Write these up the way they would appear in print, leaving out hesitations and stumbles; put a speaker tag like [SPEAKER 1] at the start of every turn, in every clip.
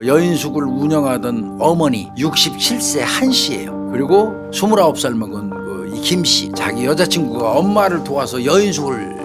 [SPEAKER 1] 여인숙을 운영하던 어머니 67세 한 씨예요. 그리고 29살 먹은 이 김 씨, 자기 여자친구가 엄마를 도와서 여인숙을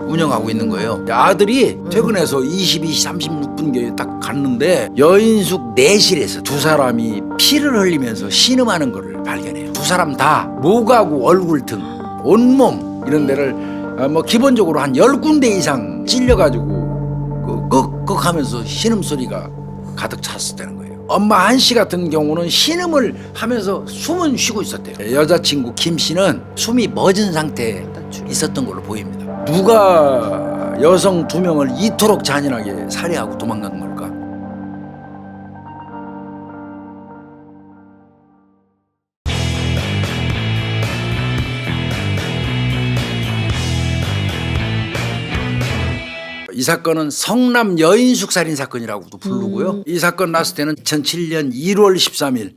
[SPEAKER 1] 운영하고 있는 거예요. 아들이 퇴근해서 22시 36분경에 딱 갔는데 여인숙 내실에서 두 사람이 피를 흘리면서 신음하는 것을 발견해요. 두 사람 다 목하고 얼굴 등 온몸 이런 데를 뭐 기본적으로 한 10군데 이상 찔려가지고 끄끄 하면서 신음소리가 가득 찼었다는 거예요. 엄마 한 씨 같은 경우는 신음을 하면서 숨은 쉬고 있었대요. 여자친구 김 씨는 숨이 멎은 상태에 있었던 걸로 보입니다. 누가 여성 2명을 이토록 잔인하게 살해하고 도망간 걸까? 이 사건은 성남 여인숙 살인 사건이라고도 부르고요. 이 사건 났을 때는 2007년 1월 13일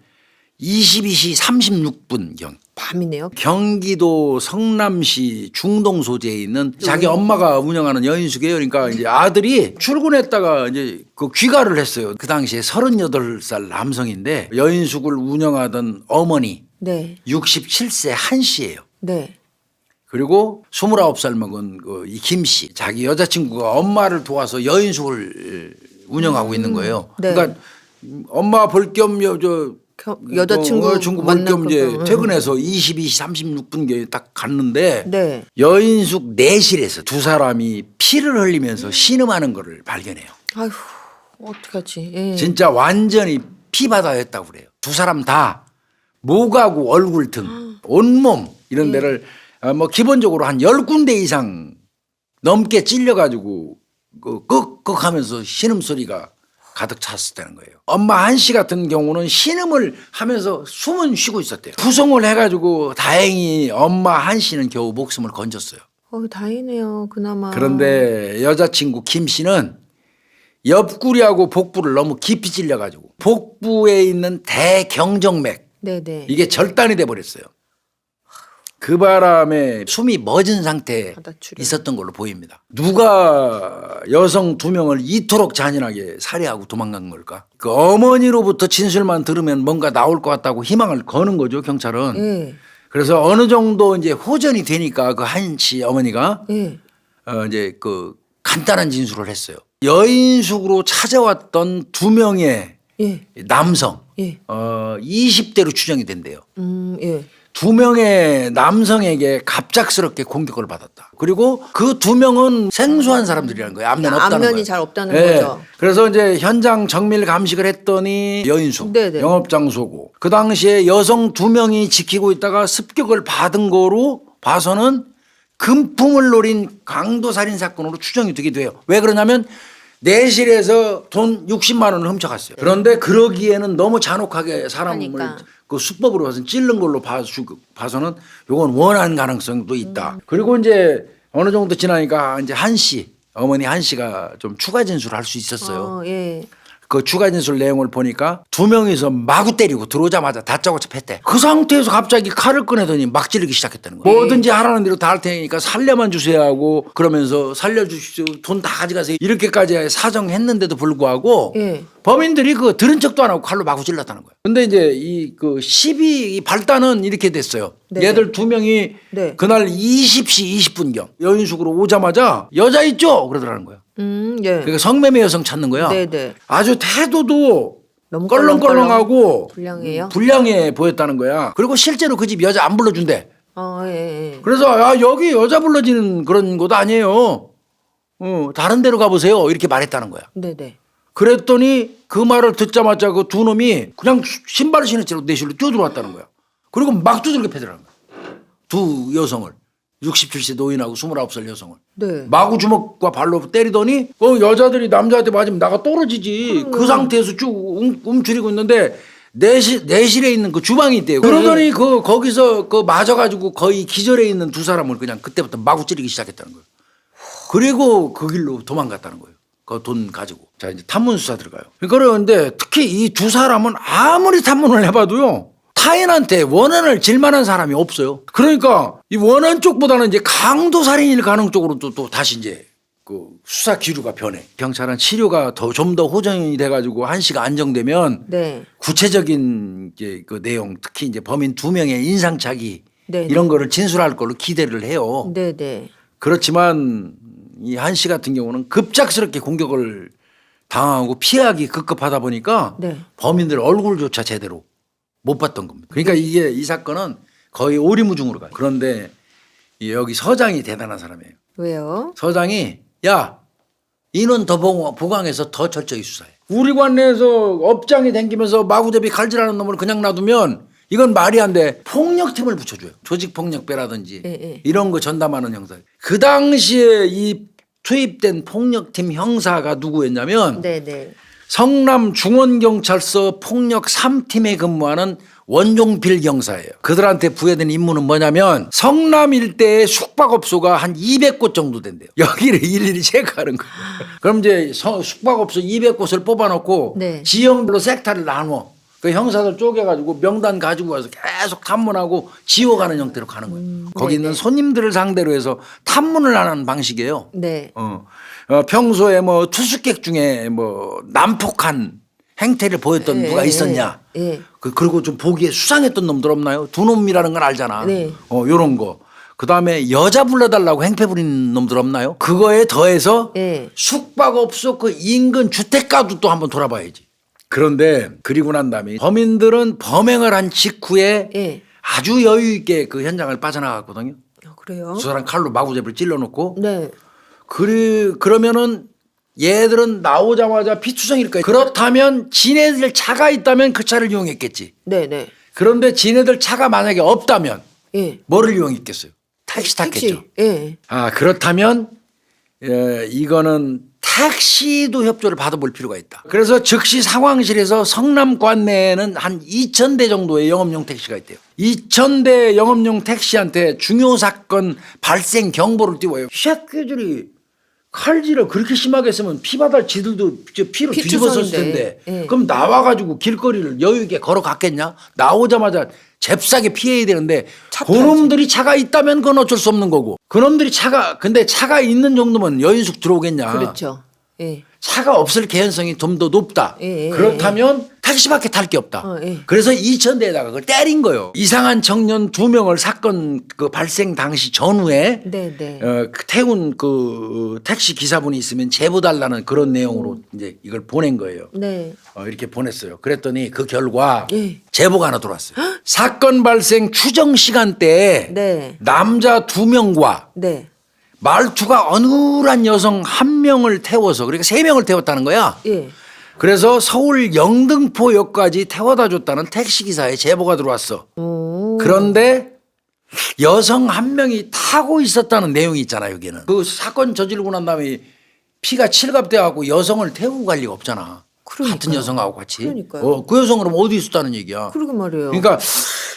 [SPEAKER 1] 22시 36분경
[SPEAKER 2] 밤이네요.
[SPEAKER 1] 경기도 성남시 중동 소재에 있는 자기 엄마가 운영하는 여인숙이에요. 그러니까 이제 아들이 출근했다가 이제 그 귀가를 했어요. 그 당시에 38살 남성인데 여인숙을 운영하던 어머니
[SPEAKER 2] 네.
[SPEAKER 1] 67세 한 씨예요.
[SPEAKER 2] 네.
[SPEAKER 1] 그리고 29살 먹은 이 김 씨, 자기 여자친구가 엄마를 도와서 여인숙을 운영하고 있는 거예요.
[SPEAKER 2] 네.
[SPEAKER 1] 그러니까 엄마 볼 겸
[SPEAKER 2] 여자친구
[SPEAKER 1] 볼 겸 이제
[SPEAKER 2] 만나고.
[SPEAKER 1] 퇴근해서 22시 36분경에 딱 갔는데
[SPEAKER 2] 네.
[SPEAKER 1] 여인숙 내실에서 두 사람이 피를 흘리면서 신음하는 것을 발견해요.
[SPEAKER 2] 아휴, 어떡하지. 예.
[SPEAKER 1] 진짜 완전히 피바다였다고 그래요. 두 사람 다 목하고 얼굴 등 온몸 이런 데를 뭐 기본적으로 한 10군데 이상 넘게 찔려가지고 끄끄 하면서 신음소리가 가득 찼었다는 거예요. 엄마 한 씨 같은 경우는 신음을 하면서 숨은 쉬고 있었대요. 구송을 해가지고 다행히 엄마 한 씨는 겨우 목숨을 건졌어요.
[SPEAKER 2] 다행이네요. 그나마.
[SPEAKER 1] 그런데 여자친구 김 씨는 옆구리하고 복부를 너무 깊이 찔려가지고 복부에 있는 대경정맥
[SPEAKER 2] 네네.
[SPEAKER 1] 이게 절단이 돼버렸어요. 그 바람에 숨이 멎은 상태에
[SPEAKER 2] 바다출혈.
[SPEAKER 1] 있었던 걸로 보입니다. 누가 여성 2명을 이토록 잔인하게 살해하고 도망간 걸까? 그 어머니로부터 진술만 들으면 뭔가 나올 것 같다고 희망을 거는 거죠, 경찰은.
[SPEAKER 2] 예.
[SPEAKER 1] 그래서 어느 정도 이제 호전이 되니까 그 한 씨 어머니가
[SPEAKER 2] 예.
[SPEAKER 1] 이제 그 간단한 진술을 했어요. 여인숙으로 찾아왔던 2명의
[SPEAKER 2] 예.
[SPEAKER 1] 남성,
[SPEAKER 2] 예.
[SPEAKER 1] 20대로 추정이 된대요.
[SPEAKER 2] 예.
[SPEAKER 1] 2명의 남성에게 갑작스럽게 공격을 받았다. 그리고 그 2명은 생소한 사람들이라는 거예요. 안면 없다는
[SPEAKER 2] 안면이
[SPEAKER 1] 거예요.
[SPEAKER 2] 잘 없다는
[SPEAKER 1] 네.
[SPEAKER 2] 거죠.
[SPEAKER 1] 그래서 이제 현장 정밀 감식을 했더니 여인숙
[SPEAKER 2] 네네.
[SPEAKER 1] 영업장소고 그 당시에 여성 2명이 지키고 있다가 습격을 받은 거로 봐서는 금품을 노린 강도살인 사건으로 추정이 되기도 해요. 왜 그러냐면 내실에서 돈 60만 원을 훔쳐갔어요. 그런데 그러기에는 너무 잔혹하게 사람을
[SPEAKER 2] 하니까.
[SPEAKER 1] 그 수법으로 봐서 찔른 걸로 봐서는 이건 원한 가능성도 있다. 그리고 이제 어느 정도 지나니까 이제 한 씨, 어머니 한 씨가 좀 추가 진술을 할 수 있었어요.
[SPEAKER 2] 예.
[SPEAKER 1] 그 추가 진술 내용을 보니까 2명이서 마구 때리고 들어오자마자 다짜고짜 팼대. 그 상태에서 갑자기 칼을 꺼내더니 막 찌르기 시작했다는 거예요. 뭐든지 하라는 대로 다 할 테니까 살려만 주세요 하고 그러면서 살려주십시오. 돈 다 가져가세요. 이렇게까지 사정했는데도 불구하고
[SPEAKER 2] 예.
[SPEAKER 1] 범인들이 그 들은 척도 안 하고 칼로 마구 찔렀다는 거예요. 근데 이제 이 시비 이 발단은 이렇게 됐어요.
[SPEAKER 2] 네.
[SPEAKER 1] 얘들 2명이
[SPEAKER 2] 네.
[SPEAKER 1] 그날 20시 20분경 여인숙으로 오자마자 여자 있죠? 그러더라는 거예요.
[SPEAKER 2] 예.
[SPEAKER 1] 그러니까 성매매 여성 찾는 거야.
[SPEAKER 2] 네네.
[SPEAKER 1] 아주 태도도
[SPEAKER 2] 너무
[SPEAKER 1] 껄렁껄렁하고
[SPEAKER 2] 불량해요?
[SPEAKER 1] 불량해 보였다는 거야. 그리고 실제로 그 집 여자 안 불러준대.
[SPEAKER 2] 예.
[SPEAKER 1] 그래서 여기 여자 불러지는 그런 곳 아니에요. 다른 데로 가보세요. 이렇게 말했다는 거야.
[SPEAKER 2] 네네.
[SPEAKER 1] 그랬더니 그 말을 듣자마자 그 2놈이 그냥 신발을 신은 채로 내실로 뛰어들어왔다는 거야. 그리고 막 두들겨 패더라는 거야. 2 여성을. 67세 노인하고 29살 여성을.
[SPEAKER 2] 네.
[SPEAKER 1] 마구 주먹과 발로 때리더니 여자들이 남자한테 맞으면 나가 떨어지지. 그 상태에서 쭉 움츠리고 있는데 내실에 있는 그 주방이 있대요. 그러더니 거기서 맞아가지고 거의 기절해 있는 2 사람을 그냥 그때부터 마구 찌르기 시작했다는 거예요. 그리고 그 길로 도망갔다는 거예요. 그 돈 가지고. 자, 이제 탐문 수사 들어가요. 그런데 특히 이 2 사람은 아무리 탐문을 해봐도요. 타인한테 원한을 질 만한 사람이 없어요. 그러니까 이 원한 쪽보다는 이제 강도 살인일 가능 쪽으로 또 다시 이제 그 수사 기류가 변해. 경찰은 치료가 좀 더 호전이 돼가지고 한 씨가 안정되면
[SPEAKER 2] 네.
[SPEAKER 1] 구체적인 이제 그 내용, 특히 이제 범인 2명의 인상착의
[SPEAKER 2] 네.
[SPEAKER 1] 이런 거를 진술할 걸로 기대를 해요.
[SPEAKER 2] 네네.
[SPEAKER 1] 그렇지만 이 한 씨 같은 경우는 급작스럽게 공격을 당하고 피하기 급급하다 보니까
[SPEAKER 2] 네.
[SPEAKER 1] 범인들 얼굴조차 제대로 못 봤던 겁니다. 그러니까 이게 이 사건은 거의 오리무중으로 가요. 그런데 여기 서장이 대단한 사람이에요.
[SPEAKER 2] 왜요?
[SPEAKER 1] 서장이 야 인원 더 보강해서 더 철저히 수사해. 우리 관내에서 업장이 댕기면서 마구잡이 칼질하는 놈을 그냥 놔두면 이건 말이 안 돼. 폭력팀을 붙여줘요. 조직폭력배라든지
[SPEAKER 2] 예.
[SPEAKER 1] 이런 거 전담하는 형사. 그 당시에 이 투입된 폭력팀 형사가 누구였냐면
[SPEAKER 2] 네네.
[SPEAKER 1] 성남 중원경찰서 폭력 3팀에 근무하는 원종필 경사예요. 그들한테 부여된 임무는 뭐냐면 성남 일대의 숙박업소가 한 200곳 정도 된대요. 여기를 일일이 체크하는 거예요. 그럼 이제 숙박업소 200곳을 뽑아놓고
[SPEAKER 2] 네.
[SPEAKER 1] 지형별로 섹터를 나눠. 그 형사들 쪼개가지고 명단 가지고 와서 계속 탐문하고 지워가는 형태로 가는 거예요. 거기 있는 손님들을 상대로 해서 탐문을 하는 방식이에요.
[SPEAKER 2] 네.
[SPEAKER 1] 평소에 뭐 투숙객 중에 뭐 난폭한 행태를 보였던 누가 있었냐.
[SPEAKER 2] 예.
[SPEAKER 1] 그리고 좀 보기에 수상했던 놈들 없나요? 두 놈이라는 건 알잖아.
[SPEAKER 2] 네.
[SPEAKER 1] 요런 거. 그 다음에 여자 불러달라고 행패 부리는 놈들 없나요? 그거에 더해서
[SPEAKER 2] 예.
[SPEAKER 1] 숙박업소 그 인근 주택가도 또 한번 돌아봐야지. 그런데 그리고 난 다음에 범인들은 범행을 한 직후에
[SPEAKER 2] 예.
[SPEAKER 1] 아주 여유 있게 그 현장을 빠져나갔거든요.
[SPEAKER 2] 그래요?
[SPEAKER 1] 두 사람 칼로 마구잡이를 찔러놓고
[SPEAKER 2] 네.
[SPEAKER 1] 그러면은 얘들은 나오자마자 피투성일 거예요. 그렇다면 지네들 차가 있다면 그 차를 이용했겠지.
[SPEAKER 2] 네네.
[SPEAKER 1] 그런데 지네들 차가 만약에 없다면
[SPEAKER 2] 예.
[SPEAKER 1] 뭐를 이용했겠어요? 택시 탔겠죠.
[SPEAKER 2] 예.
[SPEAKER 1] 그렇다면 이거는 택시도 협조를 받아볼 필요가 있다. 그래서 즉시 상황실에서 성남 관내에는 한 2,000대 정도의 영업용 택시가 있대요. 2,000대 영업용 택시한테 중요 사건 발생 경보를 띄워요. 이 새끼들이 칼질을 그렇게 심하게 쓰면 피바달 지들도 피로 뒤집어졌을 텐데
[SPEAKER 2] 예.
[SPEAKER 1] 그럼 나와가지고 길거리를 여유 있게 걸어갔겠냐? 나오자마자 잽싸게 피해야 되는데 그놈들이 차가 있다면 그건 어쩔 수 없는 거고 그놈들이 근데 차가 있는 정도면 여인숙 들어오겠냐?
[SPEAKER 2] 그렇죠. 예.
[SPEAKER 1] 차가 없을 개연성이 좀 더 높다.
[SPEAKER 2] 예.
[SPEAKER 1] 그렇다면 택시밖에 탈 게 없다.
[SPEAKER 2] 예.
[SPEAKER 1] 그래서 2,000대에다가 그걸 때린 거예요. 이상한 청년 2명을 사건 그 발생 당시 전후에
[SPEAKER 2] 네네.
[SPEAKER 1] 그 태운 그 택시 기사분이 있으면 제보 달라는 그런 내용으로 이제 이걸 보낸 거예요.
[SPEAKER 2] 네.
[SPEAKER 1] 이렇게 보냈어요. 그랬더니 그 결과
[SPEAKER 2] 예.
[SPEAKER 1] 제보가 하나 들어왔어요. 사건 발생 추정 시간대에
[SPEAKER 2] 네.
[SPEAKER 1] 남자 2명과
[SPEAKER 2] 네.
[SPEAKER 1] 말투가 어눌한 여성 1명을 태워서 그러니까 3명을 태웠다는 거야.
[SPEAKER 2] 예.
[SPEAKER 1] 그래서 서울 영등포역까지 태워다 줬다는 택시기사의 제보가 들어왔어.
[SPEAKER 2] 오.
[SPEAKER 1] 그런데 여성 1명이 타고 있었다는 내용이 있잖아 여기는. 그 사건 저지르고 난 다음에 피가 칠갑돼갖고 여성을 태우고 갈 리가 없잖아.
[SPEAKER 2] 그러니까요.
[SPEAKER 1] 같은 여성하고 같이.
[SPEAKER 2] 그러니까요.
[SPEAKER 1] 그 여성은 그럼 어디 있었다는 얘기야.
[SPEAKER 2] 그러게 말이에요.
[SPEAKER 1] 그러니까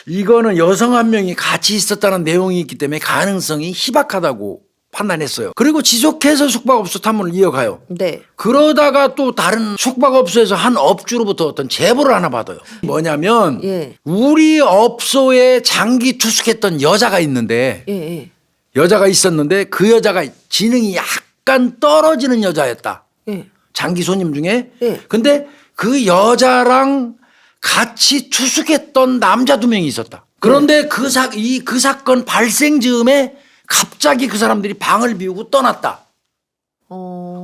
[SPEAKER 1] 이거는 여성 1명이 같이 있었다는 내용이 있기 때문에 가능성이 희박하다고 판단했어요. 그리고 지속해서 숙박업소 탐문을 이어가요.
[SPEAKER 2] 네.
[SPEAKER 1] 그러다가 또 다른 숙박업소에서 한 업주로부터 어떤 제보를 하나 받아요. 뭐냐면
[SPEAKER 2] 예.
[SPEAKER 1] 우리 업소에 장기 투숙했던 여자가 있는데
[SPEAKER 2] 예.
[SPEAKER 1] 여자가 있었는데 그 여자가 지능이 약간 떨어지는 여자였다.
[SPEAKER 2] 예.
[SPEAKER 1] 장기 손님 중에.
[SPEAKER 2] 예.
[SPEAKER 1] 근데 그 여자랑 같이 투숙했던 남자 2명이 있었다. 그런데 그 사건 발생 즈음에 갑자기 그 사람들이 방을 비우고 떠났다.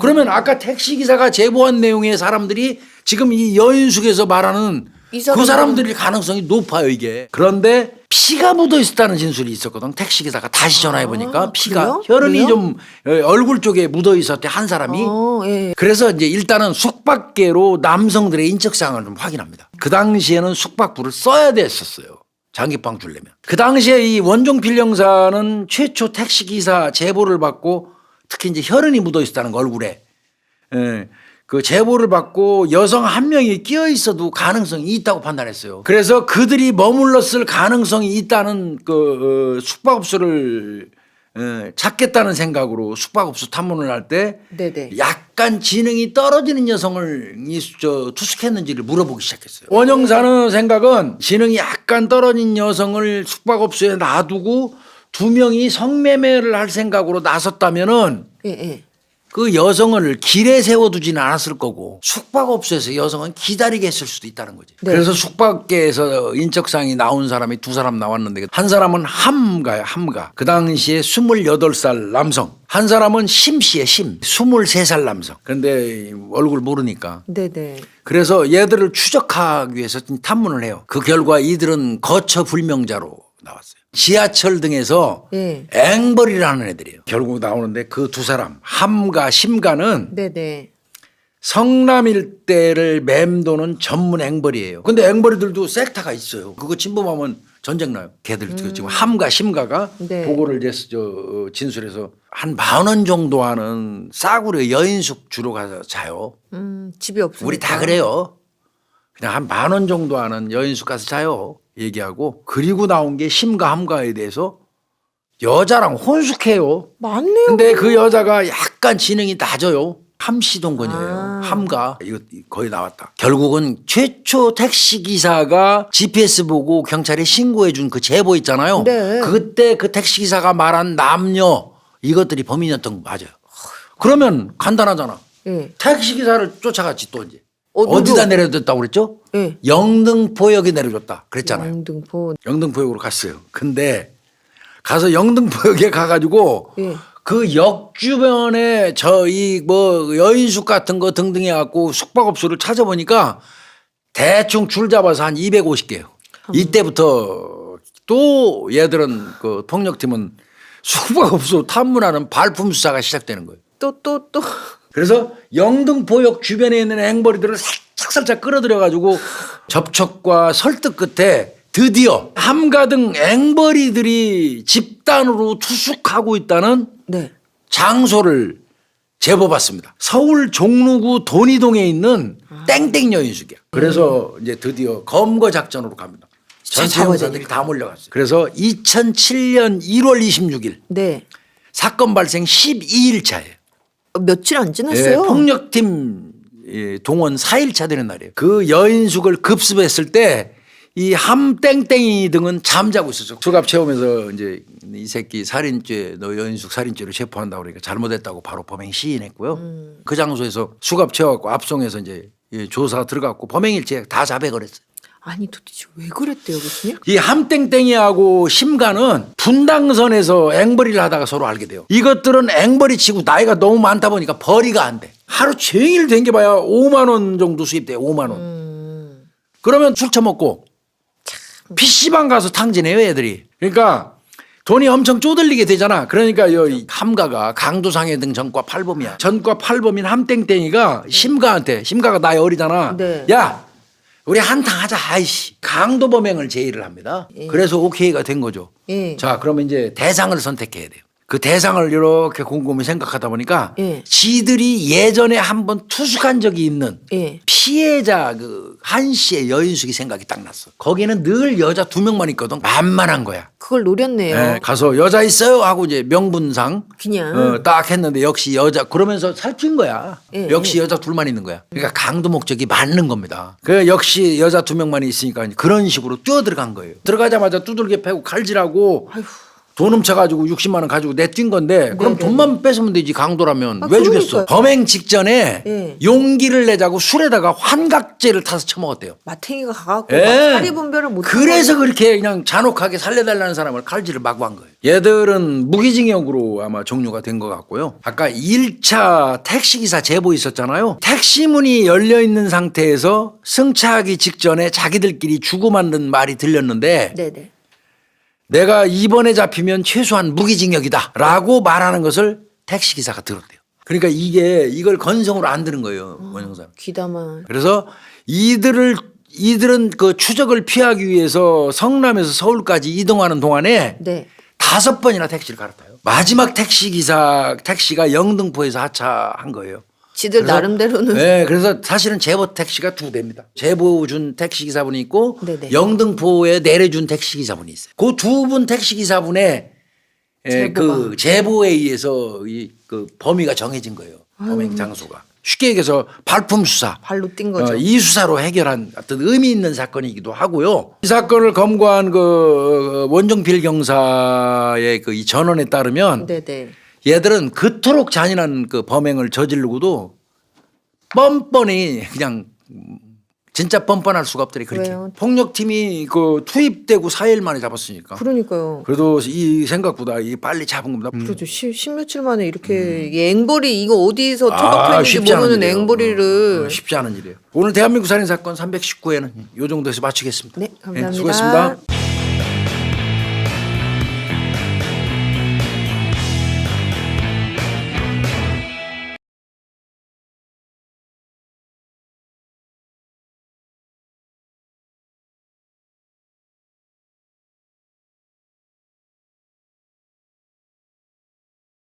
[SPEAKER 1] 그러면 아까 택시기사가 제보한 내용의 사람들이 지금 이 여인숙에서 말하는 그 사람들일 가능성이 높아요 이게. 그런데 피가 묻어 있었다는 진술이 있었거든. 택시기사가 다시 전화해 보니까 피가
[SPEAKER 2] 그래요?
[SPEAKER 1] 혈흔이
[SPEAKER 2] 그래요?
[SPEAKER 1] 좀 얼굴 쪽에 묻어 있었대 한 사람이.
[SPEAKER 2] 예.
[SPEAKER 1] 그래서 이제 일단은 숙박계로 남성들의 인적사항을 좀 확인합니다. 그 당시에는 숙박부를 써야 됐었어요. 장기방 주려면. 그 당시에 이 원종필 형사는 최초 택시기사 제보를 받고 특히 이제 혈흔이 묻어 있었다는 거 얼굴에. 그 제보를 받고 여성 1명이 끼어 있어도 가능성이 있다고 판단했어요. 그래서 그들이 머물렀을 가능성이 있다는 그 숙박업소를 찾겠다는 생각으로 숙박업소 탐문을 할 때
[SPEAKER 2] 네네.
[SPEAKER 1] 약간 지능이 떨어지는 여성을 투숙했는지를 물어보기 시작했어요. 원형사는 생각은 지능이 약간 떨어진 여성을 숙박업소에 놔두고 2명이 성매매를 할 생각으로 나섰다면은
[SPEAKER 2] 예.
[SPEAKER 1] 그 여성을 길에 세워두지는 않았을 거고 숙박업소에서 여성은 기다리게 했을 수도 있다는 거지.
[SPEAKER 2] 네.
[SPEAKER 1] 그래서 숙박계에서 인적사항이 나온 사람이 두 사람 나왔는데 한 사람은 함가야 함가. 그 당시에 28살 남성. 한 사람은 심씨에 심. 23살 남성. 그런데 얼굴 모르니까.
[SPEAKER 2] 네네.
[SPEAKER 1] 그래서 얘들을 추적하기 위해서 탐문을 해요. 그 결과 이들은 거처불명자로 나왔어요. 지하철 등에서
[SPEAKER 2] 예.
[SPEAKER 1] 앵벌이를 하는 애들이에요. 결국 나오는데 그 두 사람 함가 심가는
[SPEAKER 2] 네네.
[SPEAKER 1] 성남 일대를 맴도는 전문 앵벌이에요. 근데 앵벌이들도 섹터가 있어요. 그거 침범하면 전쟁 나요. 걔들 지금 함가 심가가
[SPEAKER 2] 네.
[SPEAKER 1] 보고를 진술해서 한 10,000원 정도 하는 싸구려 여인숙 주로 가서 자요.
[SPEAKER 2] 집이 없으니까.
[SPEAKER 1] 우리 다 그래요. 그냥 한 10,000원 정도 하는 여인숙 가서 자요. 얘기하고 그리고 나온 게 심가 함가에 대해서 여자랑 혼숙해요.
[SPEAKER 2] 맞네요.
[SPEAKER 1] 근데 그 여자가 약간 지능이 낮아요. 함시동건이에요.
[SPEAKER 2] 아.
[SPEAKER 1] 함가. 이거 거의 나왔다. 결국은 최초 택시기사가 GPS 보고 경찰에 신고해 준 그 제보 있잖아요.
[SPEAKER 2] 네.
[SPEAKER 1] 그때 그 택시기사가 말한 남녀 이것들이 범인이었던 거 맞아요. 그러면 간단하잖아.
[SPEAKER 2] 예.
[SPEAKER 1] 택시기사를 쫓아갔지 또 이제.
[SPEAKER 2] 누구?
[SPEAKER 1] 어디다 내려줬다고 그랬죠?
[SPEAKER 2] 예.
[SPEAKER 1] 영등포역에 내려줬다 그랬잖아요.
[SPEAKER 2] 영등포.
[SPEAKER 1] 영등포역으로 갔어요. 근데 가서 영등포역에 가가지고
[SPEAKER 2] 예.
[SPEAKER 1] 그 역 주변에 저희 뭐 여인숙 같은 거 등등 해갖고 숙박업소를 찾아보니까 대충 줄 잡아서 한 250개요. 이때부터 또 얘들은 그 폭력팀은 숙박업소 탐문하는 발품 수사가 시작되는 거예요.
[SPEAKER 2] 또.
[SPEAKER 1] 그래서 영등포역 주변에 있는 앵벌이들을 살짝 끌어들여가지고 접촉과 설득 끝에 드디어 함가 등 앵벌이들이 집단으로 투숙하고 있다는
[SPEAKER 2] 네.
[SPEAKER 1] 장소를 제보받습니다. 서울 종로구 돈이동에 있는 땡땡 여인숙이야. 그래서 이제 드디어 검거 작전으로 갑니다. 전체 형사들이 다 몰려갔어요. 그래서 2007년 1월 26일
[SPEAKER 2] 네.
[SPEAKER 1] 사건 발생 12일 차예요.
[SPEAKER 2] 며칠 안 지났어요.
[SPEAKER 1] 폭력팀 동원 4일차 되는 날이에요. 그 여인숙을 급습했을 때 이 함땡땡이 등은 잠자고 있었죠. 수갑 채우면서 이제 이 새끼 살인죄 너 여인숙 살인죄로 체포한다고 그러니까 잘못했다고 바로 범행 시인했고요. 그 장소에서 수갑 채워갖고 압송해서 이제 조사 들어갔고 범행일체 다 자백을 했어요.
[SPEAKER 2] 아니 도대체 왜 그랬대요, 교수님?
[SPEAKER 1] 이 함땡땡이하고 심가는 분당선에서 앵벌이를 하다가 서로 알게 돼요. 이것들은 앵벌이 치고 나이가 너무 많다 보니까 벌이가 안 돼. 하루 종일 댕겨봐야 5만 원 정도 수입돼요. 5만 원. 그러면 술 처먹고 PC방 가서 탕진해요 애들이. 그러니까 돈이 엄청 쪼들리게 되잖아. 그러니까 이 함가가 강도상해 등 전과 팔범이야. 전과 팔범인 함땡땡이가 심가가 나이 어리잖아.
[SPEAKER 2] 네.
[SPEAKER 1] 야 우리 한탕 하자. 아이씨. 강도 범행을 제의를 합니다. 그래서 오케이가 된 거죠.
[SPEAKER 2] 예.
[SPEAKER 1] 자 그러면 이제 대상을 선택해야 돼요. 그 대상을 이렇게 곰곰이 생각하다 보니까
[SPEAKER 2] 예.
[SPEAKER 1] 지들이 예전에 한번 투숙한 적이 있는
[SPEAKER 2] 예.
[SPEAKER 1] 피해자 그 한 씨의 여인숙이 생각이 딱 났어. 거기는 늘 여자 2명만 있거든. 만만한 거야.
[SPEAKER 2] 그걸 노렸네요.
[SPEAKER 1] 네, 가서 여자 있어요 하고 이제 명분상
[SPEAKER 2] 그냥.
[SPEAKER 1] 딱 했는데 역시 여자 그러면서 살찐 거야.
[SPEAKER 2] 예,
[SPEAKER 1] 역시 여자 둘만 있는 거야. 그러니까 강도 목적이 맞는 겁니다. 그 역시 여자 2명만 있으니까 그런 식으로 뛰어 들어간 거예요. 들어가자마자 두들겨 패고 칼질하고
[SPEAKER 2] 아휴.
[SPEAKER 1] 돈 훔쳐가지고 60만 원 가지고 내뛴 건데 그럼
[SPEAKER 2] 네네.
[SPEAKER 1] 돈만 뺏으면 되지 강도라면
[SPEAKER 2] 아,
[SPEAKER 1] 왜
[SPEAKER 2] 그러니까요.
[SPEAKER 1] 죽였어? 범행 직전에
[SPEAKER 2] 예.
[SPEAKER 1] 용기를 내자고 술에다가 환각제를 타서 처먹었대요.
[SPEAKER 2] 마탱이가 가갖고
[SPEAKER 1] 예.
[SPEAKER 2] 막 사리 분별을 못.
[SPEAKER 1] 그래서 그렇게 그냥 잔혹하게 살려달라는 사람을 칼질을 마구 한 거예요. 얘들은 무기징역으로 아마 종료가 된 것 같고요. 아까 1차 택시기사 제보 있었잖아요. 택시문이 열려있는 상태에서 승차하기 직전에 자기들끼리 주고받는 말이 들렸는데
[SPEAKER 2] 네네.
[SPEAKER 1] 내가 이번에 잡히면 최소한 무기징역이다 라고 말하는 것을 택시기사가 들었대요. 그러니까 이걸 건성으로 안 드는 거예요. 원영사.
[SPEAKER 2] 귀담아.
[SPEAKER 1] 그래서 이들은 그 추적을 피하기 위해서 성남에서 서울까지 이동하는 동안에
[SPEAKER 2] 네.
[SPEAKER 1] 5번이나 택시를 갈아타요. 마지막 택시가 영등포에서 하차한 거예요.
[SPEAKER 2] 지들
[SPEAKER 1] 그래서
[SPEAKER 2] 나름대로는.
[SPEAKER 1] 네, 그래서 사실은 제보 택시가 2대입니다. 제보 준 택시 기사분이 있고
[SPEAKER 2] 네네.
[SPEAKER 1] 영등포에 내려준 택시 기사분이 있어요. 그 2분 택시 기사분의 그 제보에 의해서 그 범위가 정해진 거예요. 범행 장소가. 쉽게 얘기해서 발품 수사.
[SPEAKER 2] 발로 뛴 거죠.
[SPEAKER 1] 이 수사로 해결한 어떤 의미 있는 사건이기도 하고요. 이 사건을 검거한 그 원정필 경사의 그 이 전원에 따르면
[SPEAKER 2] 네네.
[SPEAKER 1] 얘들은 그토록 잔인한 그 범행을 저지르고도 뻔뻔히 그냥 진짜 뻔뻔할 수가 없더래. 그렇게
[SPEAKER 2] 왜요?
[SPEAKER 1] 폭력팀이 그 투입되고 4일 만에 잡았으니까.
[SPEAKER 2] 그러니까요.
[SPEAKER 1] 그래도 이 생각보다 이 빨리 잡은 겁니다.
[SPEAKER 2] 그래도 십몇칠 만에 이렇게 이 앵벌이 이거 어디서 처박혀 있는지
[SPEAKER 1] 쉽지 않은
[SPEAKER 2] 모르는
[SPEAKER 1] 일이에요.
[SPEAKER 2] 앵벌이를.
[SPEAKER 1] 쉽지 않은 일이에요. 오늘 대한민국 살인 사건 319회는 이 정도에서 마치겠습니다.
[SPEAKER 2] 네, 감사합니다.
[SPEAKER 1] 수고했습니다.